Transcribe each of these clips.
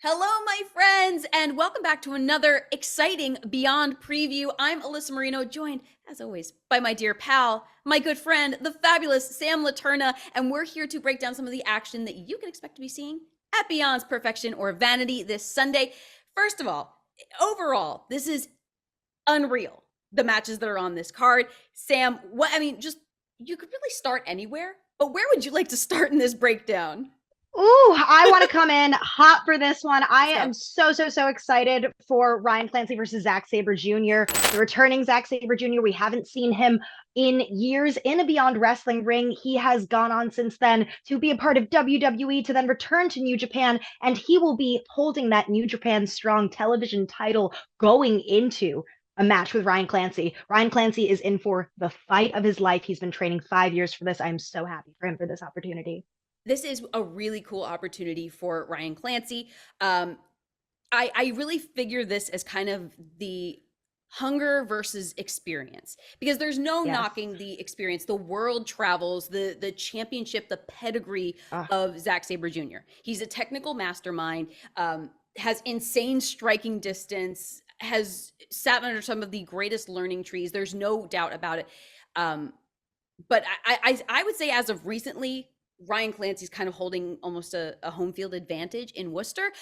Hello, my friends, and welcome back to another exciting Beyond preview. I'm Alyssa Marino, joined, as always, by my dear pal, my good friend, the fabulous Sam Leterna, and we're here to break down some of the action that you can expect to be seeing at Beyond's Perfection or Vanity this Sunday. First of all, overall, this is unreal, the matches that are on this card. Sam, just you could really start anywhere, but where would you like to start in this breakdown? Ooh, I want to come in hot for this one. I Let's go. am so excited for Ryan Clancy versus Zack Sabre Jr., the returning Zack Sabre Jr. We haven't seen him in years in a Beyond Wrestling ring. He has gone on since then to be a part of WWE, to then return to New Japan, and he will be holding that New Japan Strong television title going into a match with Ryan Clancy. Ryan Clancy is in for the fight of his life. He's been training 5 years for this. I'm so happy for him for this opportunity. This is a really cool opportunity for Ryan Clancy. I really figure this as kind of the hunger versus experience, because there's no Yes. knocking the experience, the world travels, the championship, the pedigree of Zack Sabre Jr. He's a technical mastermind, has insane striking distance, has sat under some of the greatest learning trees. There's no doubt about it. But I would say, as of recently, Ryan Clancy's kind of holding almost a home field advantage in Worcester.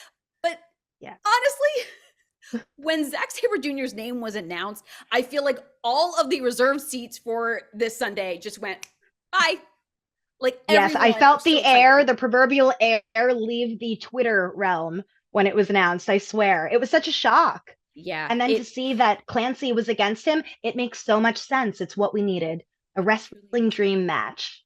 But Yeah. honestly, when Zack Sabre Jr.'s name was announced, I feel like all of the reserved seats for this Sunday just went bye. Like, Yes, I everyone felt was so the air, excited. the proverbial air, leave the Twitter realm when it was announced. I swear. It was such a shock. Yeah, And then to see that Clancy was against him, it makes so much sense. It's what we needed. A it truly wrestling is. dream match.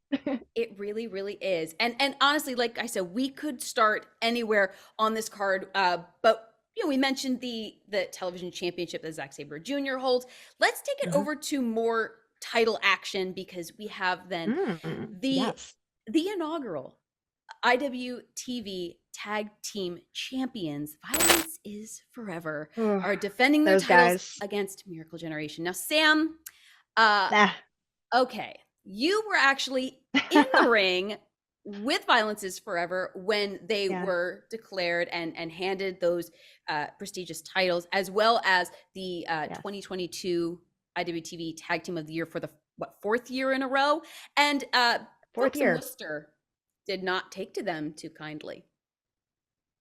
It really, really is. And honestly, like I said, we could start anywhere on this card. But we mentioned the television championship that Zack Sabre Jr. holds. Let's take it Mhm. over to more title action, because we have then the Yes. the inaugural IWTV Tag Team Champions. Violence is Forever Ugh, are defending their those titles guys. against Miracle Generation. Now, Sam, uh, Nah. okay, you were actually in the ring with Violence is Forever when they Yeah. were declared and handed those prestigious titles, as well as the Yes. 2022 IWTV Tag Team of the Year for the fourth year in a row. And Fourth folks in year. Worcester did not take to them too kindly.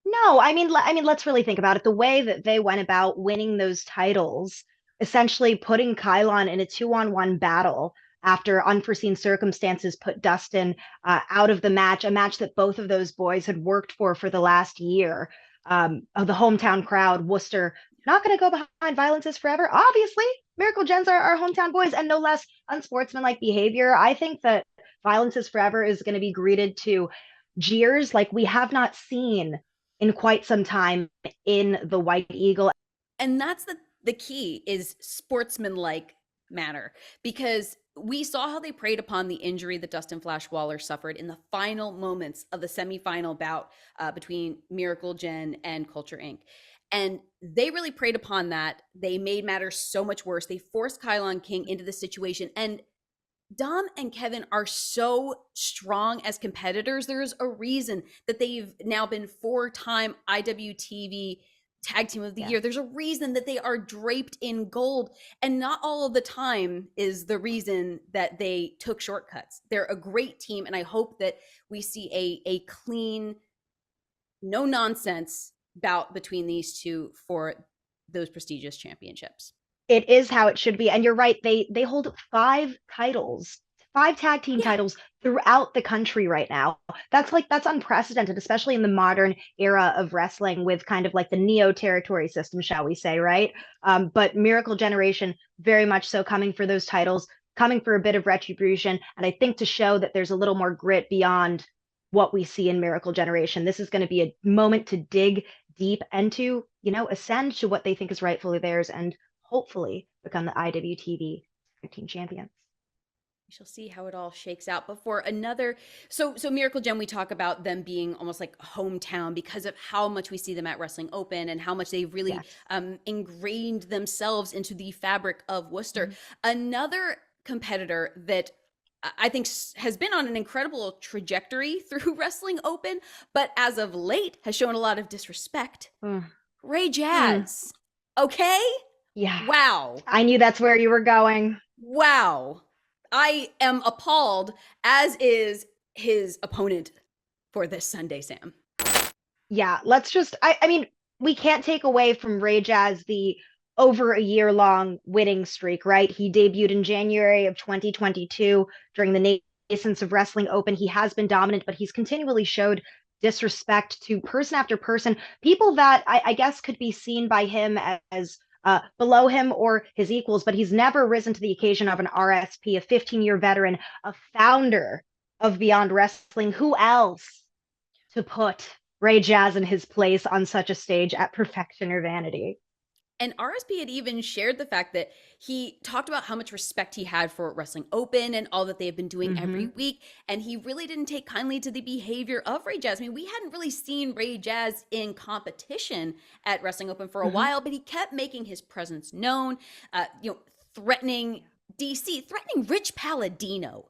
No, I mean, let's really think about it. The way that they went about winning those titles, essentially putting Kylon in a two-on-one battle after unforeseen circumstances put Dustin out of the match, a match that both of those boys had worked for the last year. Of the hometown crowd, Worcester, not going to go behind Violence is Forever. Obviously, Miracle Gens are our hometown boys, and no less unsportsmanlike behavior. I think that Violence is Forever is going to be greeted to jeers like we have not seen in quite some time in the White Eagle. And that's the key, is sportsmanlike manner, because we saw how they preyed upon the injury that Dustin Flash Waller suffered in the final moments of the semifinal bout between Miracle Gen and Culture Inc. And they really preyed upon that. They made matters so much worse. They forced Kylon King into the situation. And Dom and Kevin are so strong as competitors. There's a reason that they've now been four-time IWTV Tag Team of the Yes. Year. There's a reason that they are draped in gold. And not all of the time is the reason that they took shortcuts. They're a great team, and I hope that we see a clean, no nonsense bout between these two for those prestigious championships. It is how it should be. And you're right, they hold five titles, five tag team Yeah. titles throughout the country right now. That's unprecedented, especially in the modern era of wrestling with kind of like the neo territory system, shall we say, right? But Miracle Generation very much so coming for those titles, coming for a bit of retribution, and I think to show that there's a little more grit beyond what we see in Miracle Generation. This is going to be a moment to dig deep and to, ascend to what they think is rightfully theirs and hopefully become the IWTV Tag Team Champions. We shall see how it all shakes out. Before another, so Miracle Gem, we talk about them being almost like hometown because of how much we see them at Wrestling Open and how much they've really Yes. ingrained themselves into the fabric of Worcester. Mhm. Another competitor that I think has been on an incredible trajectory through Wrestling Open, but as of late has shown a lot of disrespect. Mm. Ray Mm. Jazz. Okay? Yeah, Wow. I knew that's where you were going. Wow. I am appalled, as is his opponent for this Sunday, Sam. Yeah, let's just I mean, we can't take away from Ray Jazz the over a year long winning streak, right? He debuted in January of 2022 during the nascence of Wrestling Open. He has been dominant, but he's continually showed disrespect to person after person, people that I guess could be seen by him as below him or his equals, but he's never risen to the occasion of an RSP, a 15-year veteran, a founder of Beyond Wrestling. Who else to put Ray Jazz in his place on such a stage at Perfection or Vanity? And RSP had even shared the fact that he talked about how much respect he had for Wrestling Open and all that they have been doing every Mm-hmm. week. And he really didn't take kindly to the behavior of Ray Jazz. I mean, we hadn't really seen Ray Jazz in competition at Wrestling Open for a Mm-hmm. while, but he kept making his presence known, threatening DC, threatening Rich Palladino.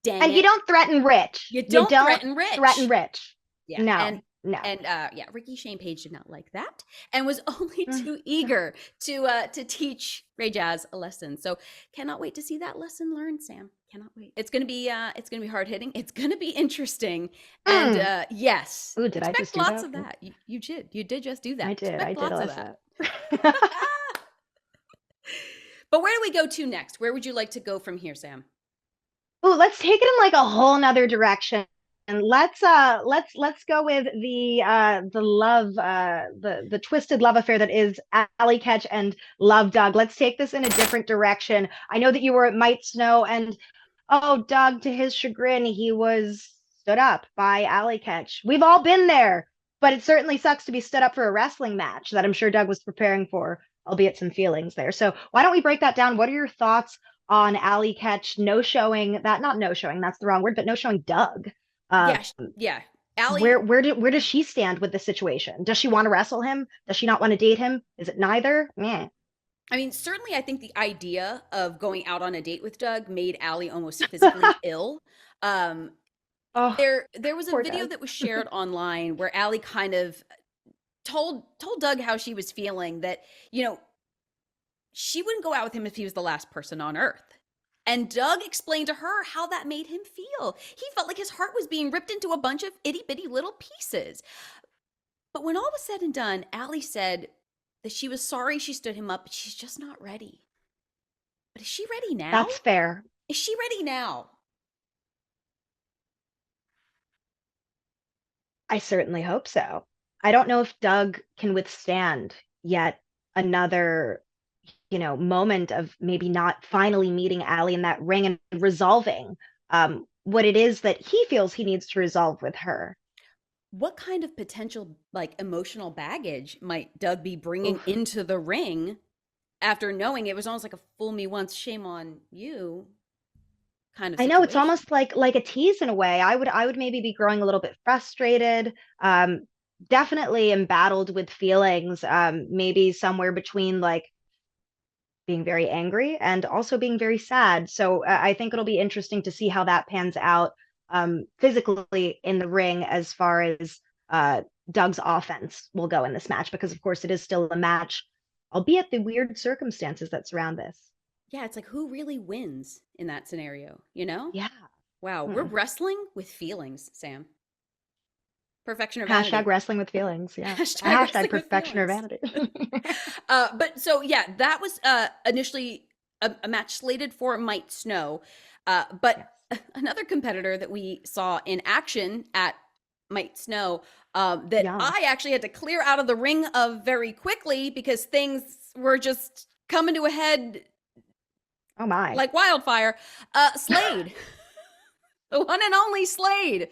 Dang And you it. don't threaten Rich. You You don't don't threaten threaten Rich. Rich. Yeah, No, no. yeah, Ricky Shane Page did not like that, and was only Mm. too eager to teach Ray Jazz a lesson. So cannot wait to see that lesson learned, Sam. Cannot wait. It's gonna be hard hitting. It's gonna be interesting, and Mm. yes, Ooh, did I just expect do lots that? of that. You did just do I that. did. I Expect did, lots of that. Alyssa. But where do we go to next? Where would you like to go from here, Sam? Ooh, let's take it in like a whole nother direction. And let's go with the love the twisted love affair that is Alley Catch and Love Doug. Let's take this in a different direction. I know that you were at Might Snow, and oh, Doug, to his chagrin, he was stood up by Alley Catch. We've all been there, but it certainly sucks to be stood up for a wrestling match that I'm sure Doug was preparing for, albeit some feelings there. So why don't we break that down? What are your thoughts on Alley Catch no showing that, not no showing, that's the wrong word, but no showing Doug? Uh, Yeah, yeah. Allie, where does she stand with the situation? Does she want to wrestle him? Does she not want to date him? Is it neither? Meh. I mean, certainly, I think the idea of going out on a date with Doug made Allie almost physically ill. Um, Oh, there was a poor video Doug. that was shared online where Allie kind of told Doug how she was feeling, that she wouldn't go out with him if he was the last person on earth. And Doug explained to her how that made him feel. He felt like his heart was being ripped into a bunch of itty bitty little pieces. But when all was said and done, Allie said that she was sorry she stood him up, but she's just not ready. But is she ready now? That's fair. Is she ready now? I certainly hope so. I don't know if Doug can withstand yet another, moment of maybe not finally meeting Allie in that ring and resolving what it is that he feels he needs to resolve with her. What kind of potential, like, emotional baggage might Doug be bringing Oof. into the ring after knowing it was almost like a fool me once, shame on you kind of I know it's situation? almost like a tease in a way. I would maybe be growing a little bit frustrated. Definitely embattled with feelings. Maybe somewhere between like being very angry and also being very sad. So I think it'll be interesting to see how that pans out physically in the ring as far as Doug's offense will go in this match, because of course it is still a match, albeit the weird circumstances that surround this. Yeah, it's like, who really wins in that scenario, you know? Yeah. Wow, we're Hmm. wrestling with feelings, Sam. Perfection or Hashtag vanity? wrestling with feelings. Yeah. Hashtag Hashtag wrestling with perfection or feelings. vanity. But so yeah, that was initially a match slated for Might Snow. But Yes. another competitor that we saw in action at Might Snow, that Yeah. I actually had to clear out of the ring of very quickly because things were just coming to a head Oh my. like wildfire. Slade. The one and only Slade.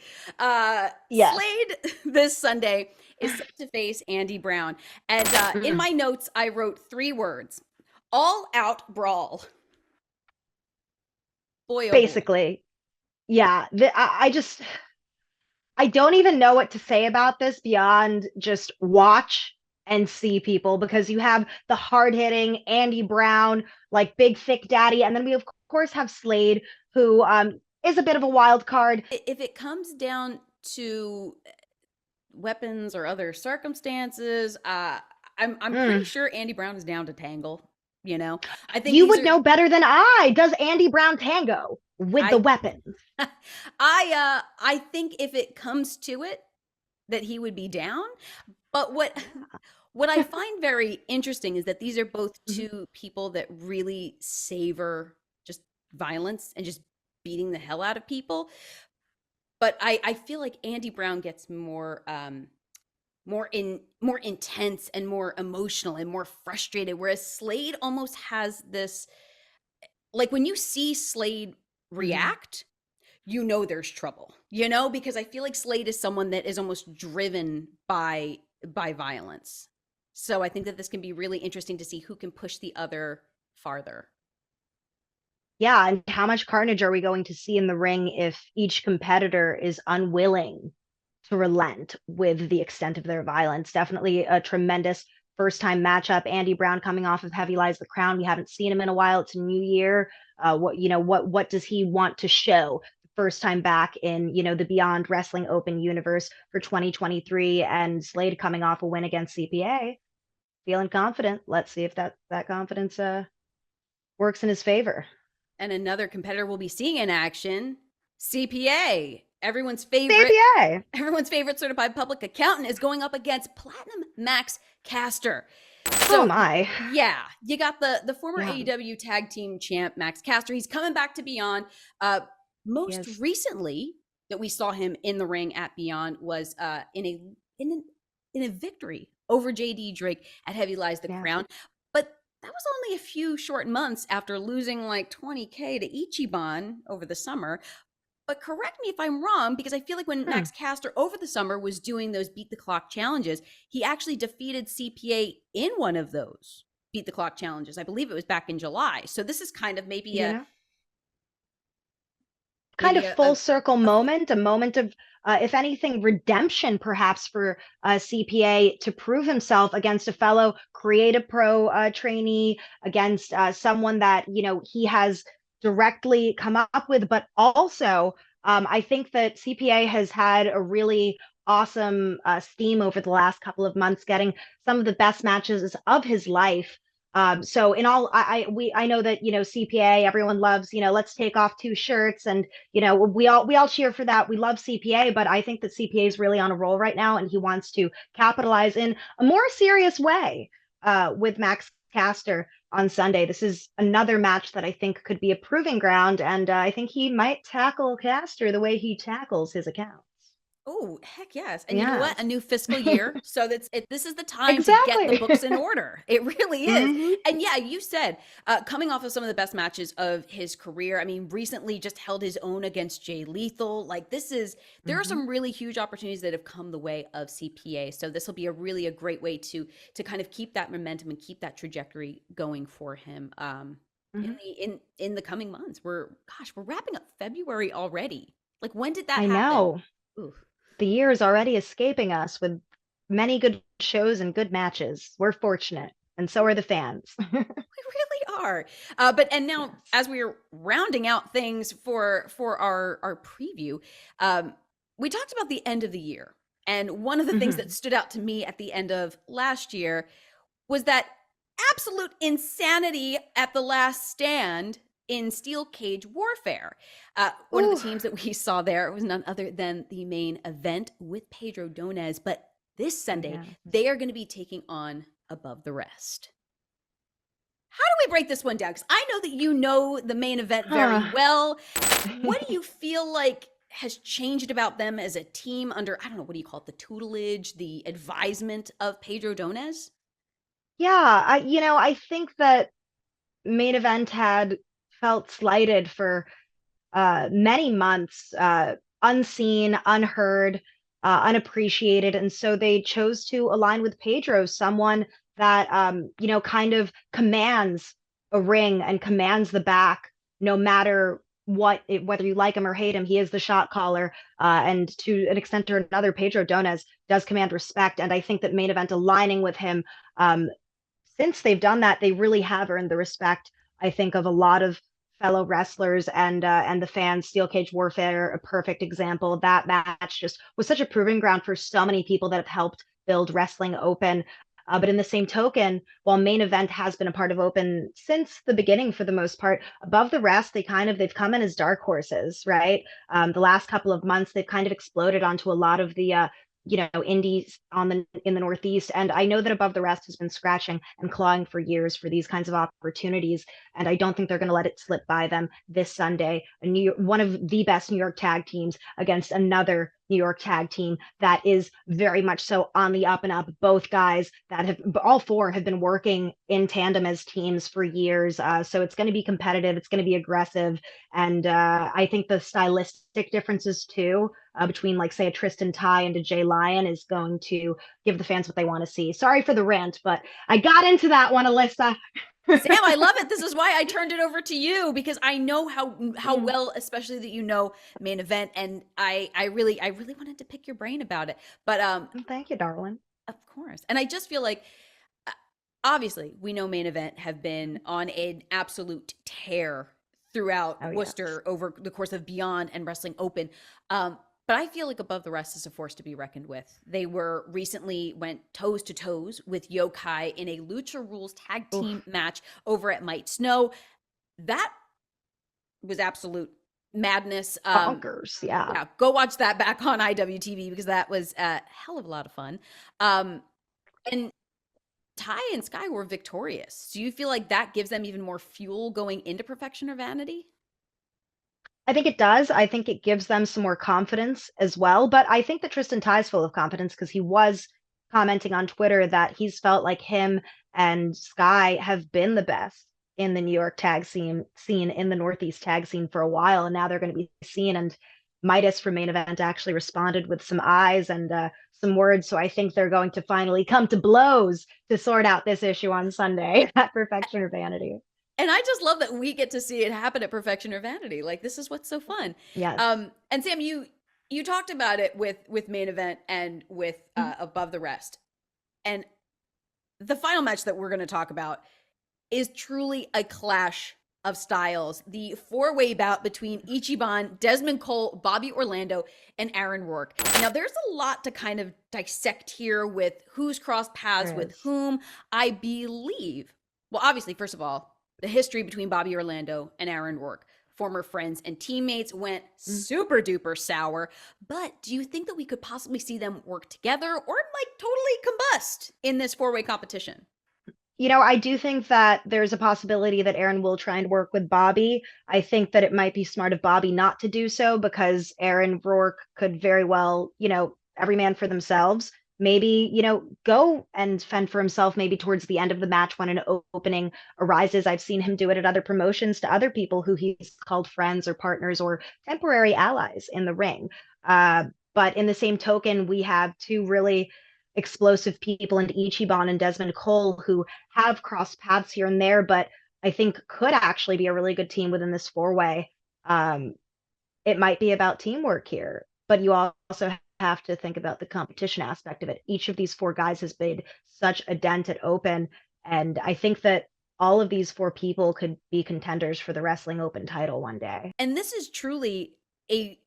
Yes. Slade this Sunday is set to face Andy Brown. And in Mm. my notes, I wrote 3 words: all out brawl. Boy, oh boy. Basically. Yeah. I don't even know what to say about this beyond just watch and see, people, because you have the hard hitting Andy Brown, like big thick daddy, and then we of course have Slade, who is a bit of a wild card. If it comes down to weapons or other circumstances, I'm pretty Mm. sure Andy Brown is down to tangle. You know, I think You these would are know better than I. Does Andy Brown tango with the I weapons? I think if it comes to it, that he would be down. But what I find very interesting is that these are both Mhm. two people that really savor just violence and just beating the hell out of people. But I feel like Andy Brown gets more intense and more emotional and more frustrated, whereas Slade almost has this, like when you see Slade Mhm. react, you know there's trouble, you know, because I feel like Slade is someone that is almost driven by violence. So I think that this can be really interesting to see who can push the other farther. Yeah, and how much carnage are we going to see in the ring if each competitor is unwilling to relent with the extent of their violence? Definitely a tremendous first time matchup. Andy Brown coming off of Heavy Lies the Crown. We haven't seen him in a while. It's a new year. What does he want to show? First time back in, the Beyond Wrestling Open universe for 2023, and Slade coming off a win against CPA. Feeling confident. Let's see if that confidence works in his favor. And another competitor we'll be seeing in action, CPA, CPA. everyone's favorite certified public accountant, is going up against Platinum Max Caster. Oh So my. yeah, you got the former Yeah, AEW tag team champ Max Caster. He's coming back to Beyond. Uh, he Most is. recently that we saw him in the ring at Beyond was in a victory over JD Drake at Heavy Lies the Yeah. Crown. But that was only a few short months after losing like 20K to Ichiban over the summer. But correct me if I'm wrong, because I feel like when Hmm. Max Caster over the summer was doing those beat the clock challenges, he actually defeated CPA in one of those beat the clock challenges. I believe it was back in July. So this is kind of You know, kind maybe of full circle moment, a moment of, if anything, redemption perhaps for CPA to prove himself against a fellow Creative Pro trainee, against someone that, he has directly come up with, but also I think that CPA has had a really awesome steam over the last couple of months, getting some of the best matches of his life. So in all, I know that CPA, everyone loves, let's take off two shirts, and we all cheer for that. We love CPA, but I think that CPA is really on a roll right now, and he wants to capitalize in a more serious way with Max Caster on Sunday. This is another match that I think could be a proving ground, and I think he might tackle Caster the way he tackles his accounts. Oh, heck yes. And you know what? A Yes, new fiscal year. So this is the time to get the exactly. books in order. It really is. Hmm. And yeah, you said coming off of some of the best matches of his career. I mean, recently just held his own against Jay Lethal. Like there are Hmm. some really huge opportunities that have come the way of CPA. So this will be a great way to kind of keep that momentum and keep that trajectory going for him. In Hmm. the coming months. We're wrapping up February already. Like when did that I happen? know. Ooh. The year is already escaping us with many good shows and good matches. We're fortunate, and so are the fans. We really are. But and now, Yes. as we are rounding out things for our preview, we talked about the end of the year, and one of the things that Hmm. stood out to me at the end of last year was that absolute insanity at the last stand in steel cage warfare. One of the Ooh, teams that we saw there was none other than the main event with Pedro Donez. But this Sunday, yeah. they are going to be taking on Above the Rest. How do we break this one down? Because I know that you know the main event very Huh. well. What do you feel like has changed about them as a team under, I don't know, what do you call it, the tutelage, the advisement of Pedro Donez? Yeah, I think that main event had felt slighted for many months, unseen, unheard, unappreciated. And so they chose to align with Pedro, someone that, kind of commands a ring and commands the back, no matter whether you like him or hate him. He is the shot caller. And to an extent or another, Pedro Donez does command respect. And I think that main event aligning with him, since they've done that, they really have earned the respect, I think, of a lot of fellow wrestlers and the fans. Steel Cage Warfare, a perfect example. That match just was such a proving ground for so many people that have helped build wrestling open. But in the same token, while main event has been a part of Open since the beginning for the most part, above the rest, they've come in as dark horses, right? The last couple of months, they've kind of exploded onto a lot of the indies in the Northeast. And I know that Above the Rest has been scratching and clawing for years for these kinds of opportunities. And I don't think they're going to let it slip by them this Sunday. One of the best New York tag teams against another New York tag team that is very much so on the up and up. Both guys all four have been working in tandem as teams for years. So it's going to be competitive. It's going to be aggressive. And I think the stylistic differences too between, like, say, a Tristan Ty and a Jay Lyon is going to give the fans what they want to see. Sorry for the rant, but I got into that one, Alyssa. Sam, I love it. This is why I turned it over to you, because I know how Mm, well, especially that main event, and I really wanted to pick your brain about it. But thank you, darling. of course. And I just feel like uh, obviously we know main event have been on an absolute tear throughout Oh yes. Worcester over the course of Beyond and Wrestling Open. But I feel like Above the Rest is a force to be reckoned with. They were recently went toes to toes with Yokai in a Lucha Rules tag team Oof. match over at Might Snow. That was absolute madness. Bonkers. Yeah. Yeah, go watch that back on IWTV because that was a hell of a lot of fun. And Ty and Sky were victorious. Do you feel like that gives them even more fuel going into Perfection or Vanity? I think it does. I think it gives them some more confidence as well. But I think that Tristan Ty's full of confidence because he was commenting on Twitter that he's felt like him and Sky have been the best in the New York tag scene in the Northeast tag scene for a while, and now they're going to be seen. And Midas from Main Event actually responded with some eyes and some words. So I think they're going to finally come to blows to sort out this issue on Sunday at Perfection or Vanity. And I just love that we get to see it happen at Perfection or Vanity. Like, this is what's so fun. Yes. And Sam, you talked about it with Main Event and with Mhm. Above the Rest. And the final match that we're going to talk about is truly a clash of styles. The four-way bout between Ichiban, Desmond Cole, Bobby Orlando, and Aaron Rourke. Now, there's a lot to kind of dissect here with who's crossed paths There with is. whom. I believe, well, obviously, first of all, the history between Bobby Orlando and Aaron Rourke. Former friends and teammates went Mm. super duper sour. But do you think that we could possibly see them work together or like totally combust in this four-way competition? I do think that there's a possibility that Aaron will try and work with Bobby. I think that it might be smart of Bobby not to do so because Aaron Rourke could very well, every man for themselves. Maybe, go and fend for himself maybe towards the end of the match when an opening arises. I've seen him do it at other promotions to other people who he's called friends or partners or temporary allies in the ring. Uh, but in the same token, we have two really explosive people in Ichiban and Desmond Cole who have crossed paths here and there, but I think could actually be a really good team within this four-way. Um, it might be about teamwork here, but you also have to think about the competition aspect of it. Each of these four guys has made such a dent at Open, and I think that all of these four people could be contenders for the Wrestling Open title one day. And this is truly a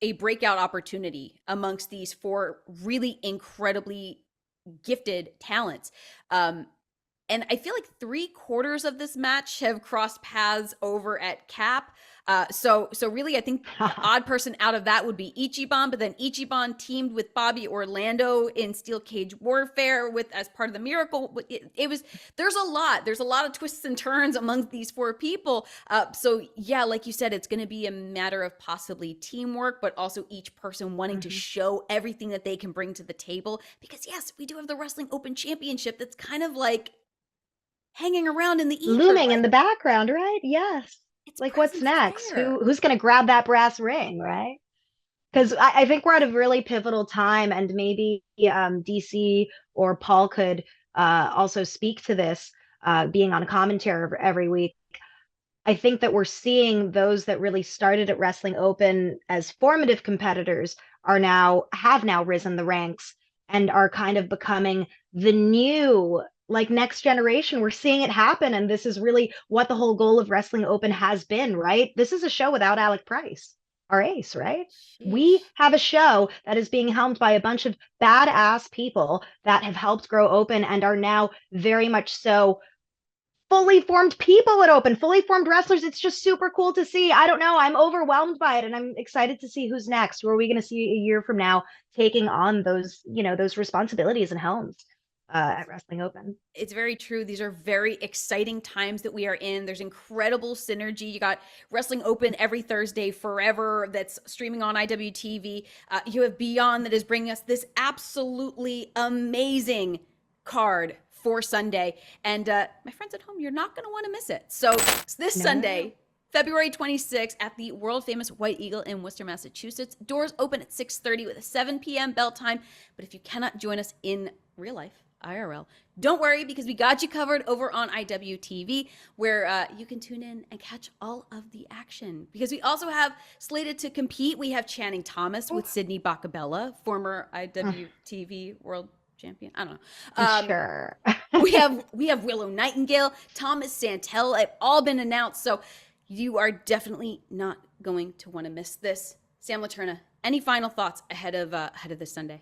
a breakout opportunity amongst these four really incredibly gifted talents. And I feel like three-quarters of this match have crossed paths over at Cap. So really, I think the odd person out of that would be Ichiban, but then Ichiban teamed with Bobby Orlando in Steel Cage Warfare with as part of the Miracle. It was there's a lot of twists and turns among these four people. So yeah, like you said, it's going to be a matter of possibly teamwork, but also each person wanting to Mhm. show everything that they can bring to the table. Because yes, we do have the Wrestling Open Championship that's kind of like hanging around in the ether, Looming in but the background, right? Yes. its Like what's presence is next? there. Who's going to grab that brass ring, right? Because I think we're at a really pivotal time, and maybe DC or Paul could also speak to this, being on commentary every week. I think that we're seeing those that really started at Wrestling Open as formative competitors have now risen the ranks and are kind of becoming the new like next generation. We're seeing it happen, and this is really what the whole goal of Wrestling Open has been, right? This is a show without Alec Price, our ace, right? We Sheesh. have a show that is being helmed by a bunch of badass people that have helped grow Open and are now very much so fully formed people at Open, fully formed wrestlers. It's just super cool to see. I don't know. I'm overwhelmed by it, and I'm excited to see who's next. Who are we going to see a year from now taking on those, those responsibilities and helms at Wrestling Open? It's very true. These are very exciting times that we are in. There's incredible synergy. You got Wrestling Open every Thursday forever that's streaming on IWTV. You have Beyond that is bringing us this absolutely amazing card for Sunday. And my friends at home, you're not going to want to miss it. So this No. Sunday, February 26th at the world famous White Eagle in Worcester, Massachusetts. Doors open at 6:30 with a 7 p.m. bell time. But if you cannot join us in real life, IRL, don't worry because we got you covered over on IWTV where you can tune in and catch all of the action. Because we also have slated to compete. We have Channing Thomas with Sydney Bacabella, former IWTV world champion. I don't know. Sure. We have Willow Nightingale, Thomas Santel. Have all been announced, so you are definitely not going to want to miss this. Sam Laterna, any final thoughts ahead of this Sunday?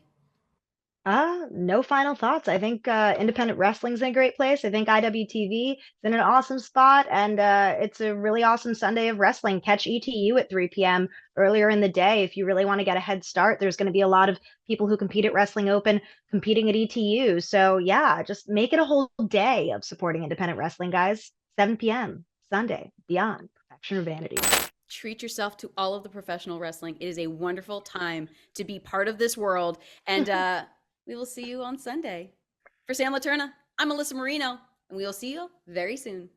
No final thoughts. I think independent wrestling's in a great place. I think IWTV is in an awesome spot, and it's a really awesome Sunday of wrestling. Catch ETU at 3 p.m. earlier in the day if you really want to get a head start. There's going to be a lot of people who compete at Wrestling Open competing at ETU. So yeah, just make it a whole day of supporting independent wrestling, guys. 7 p.m. Sunday, Beyond Perfection or Vanity. Treat yourself to all of the professional wrestling. It is a wonderful time to be part of this world, and we will see you on Sunday. For Sam Laterna, I'm Alyssa Marino, and we will see you very soon.